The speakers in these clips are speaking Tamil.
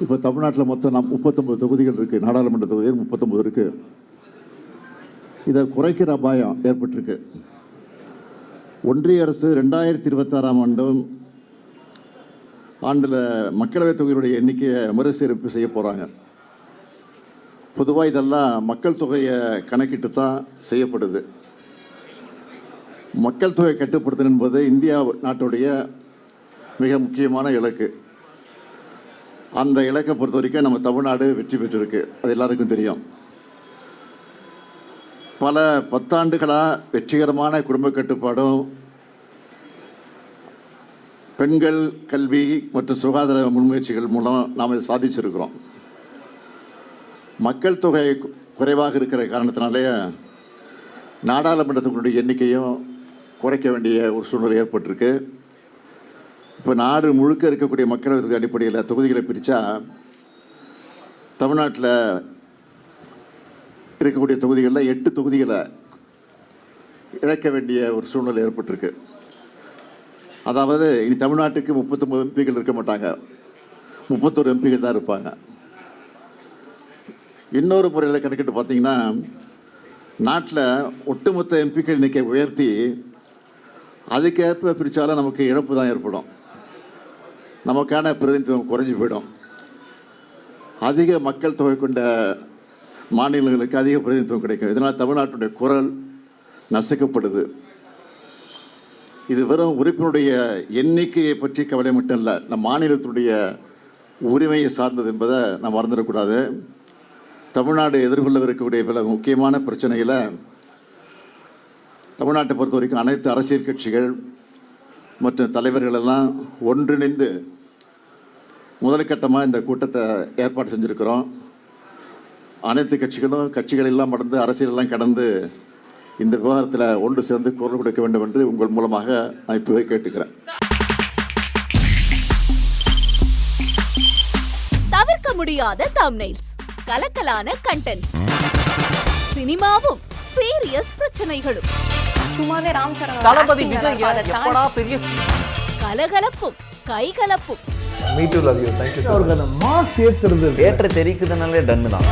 இப்போ தமிழ்நாட்டில் மொத்தம் 39 தொகுதிகள் இருக்குது, நாடாளுமன்ற தொகுதிகள் 39 இருக்குது. இதை குறைக்கிற அபாயம் ஏற்பட்டிருக்கு. ஒன்றிய அரசு 2026 ஆண்டில் மக்களவைத் தொகையுடைய எண்ணிக்கையை மறுசீரமைப்பு செய்ய போகிறாங்க. பொதுவாக இதெல்லாம் மக்கள் தொகையை கணக்கிட்டு தான் செய்யப்படுது. மக்கள் தொகை கட்டுப்படுத்தல் என்பது இந்தியா நாட்டுடைய மிக முக்கியமான இலக்கு. அந்த இலக்கை பொறுத்த வரைக்கும் நம்ம தமிழ்நாடு வெற்றி பெற்றிருக்கு, அது எல்லாருக்கும் தெரியும். பல பத்தாண்டுகளாக வெற்றிகரமான குடும்ப கட்டுப்பாடும் பெண்கள் கல்வி மற்றும் சுகாதார முன்முயற்சிகள் மூலம் நாம் இதை சாதிச்சிருக்கிறோம். மக்கள் தொகை குறைவாக இருக்கிற காரணத்தினாலே நாடாளுமன்றத்தினுடைய எண்ணிக்கையும் குறைக்க வேண்டிய ஒரு சூழ்நிலை ஏற்பட்டிருக்கு. இப்போ நாடு முழுக்க இருக்கக்கூடிய மக்களவை அடிப்படையில் தொகுதிகளை பிரித்தா தமிழ்நாட்டில் இருக்கக்கூடிய தொகுதிகளில் 8 தொகுதிகளை இழக்க வேண்டிய ஒரு சூழ்நிலை ஏற்பட்டிருக்கு. அதாவது இனி தமிழ்நாட்டுக்கு 39 எம்பிகள் இருக்க மாட்டாங்க, 31 எம்பிகள் தான் இருப்பாங்க. இன்னொரு முறையில் கணக்கிட்டு பார்த்தீங்கன்னா நாட்டில் ஒட்டுமொத்த எம்பிக்கள் எண்ணிக்கை உயர்த்தி அதுக்கேற்ப பிரித்தாலும் நமக்கு இழப்பு தான் ஏற்படும், நமக்கான பிரதிநிதித்துவம் குறைஞ்சி போயிடும். அதிக மக்கள் தொகை கொண்ட மாநிலங்களுக்கு அதிக பிரதிநிதித்துவம் கிடைக்கும். இதனால் தமிழ்நாட்டுடைய குரல் நசுக்கப்படுது. இது வெறும் உறுப்பினுடைய எண்ணிக்கையை பற்றி கவலை மட்டும் இல்லை, நம் மாநிலத்துடைய உரிமையை சார்ந்தது என்பதை நாம் மறந்துடக்கூடாது. தமிழ்நாடு எதிர்கொள்ளவிருக்கக்கூடிய பல முக்கியமான பிரச்சனைகளை தமிழ்நாட்டை பொறுத்த வரைக்கும் அனைத்து அரசியல் கட்சிகள் மற்றும் தலைவர்கள் எல்லாம் ஒன்றிணைந்து முதல் கட்டமாக இந்த கூட்டத்தை ஏற்பாடு செஞ்சுருக்கிறோம். அனைத்து கட்சிகள் எல்லாம் கடந்து அரசியலெல்லாம் கடந்து இந்த விவகாரத்தில் ஒன்று சேர்ந்து குரல் கொடுக்க வேண்டும் என்று உங்கள் மூலமாக நான் இப்போவே கேட்டுக்கிறேன். தவிர்க்க முடியாத தம்ப்நெயில்ஸ், கலக்கலான கண்டென்ட்ஸ், சினிமாவும் சீரியஸ் பிரச்சனைகளும், சும்மாவே ராம்சரண் தளபதி விஜய் எப்படா பெரிய கலகலப்பும் கைகலப்பும். Me too love you, thank you sir. அவர்களை மாஸ் ஏத்துறது தியேட்டர் தெரிக்குதுனாலே டன் தான்.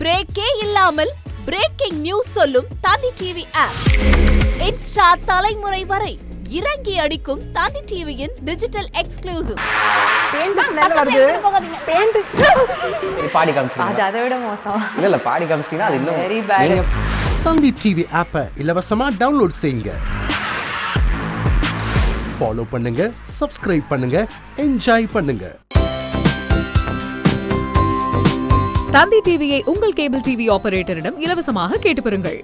பிரேக்கே இல்லாமல் பிரேக்கிங் நியூஸ் சொல்லும் தந்தி டிவி ஆப். இன்ஸ்டா தலைமுறை வரை இறங்கி அடிக்கும் தந்தி டிவியின் டிஜிட்டல் எக்ஸ்க்ளூசிவ். பாடி காமிச்சிங்க, அது அதை விட மோசம். இல்ல பாடி காமிச்சிங்கன்னா அது இன்னும் வெரி பேட். தந்தி டிவி ஆப்பை இலவசமா டவுன்லோட் செய்யுங்க. ஃபாலோ பண்ணுங்க, சப்ஸ்கிரைப் பண்ணுங்க, என்ஜாய் பண்ணுங்க. தந்தி டிவியை உங்கள் கேபிள் டிவி ஆபரேட்டரிடம் இலவசமாக கேட்டு பெறுங்கள்.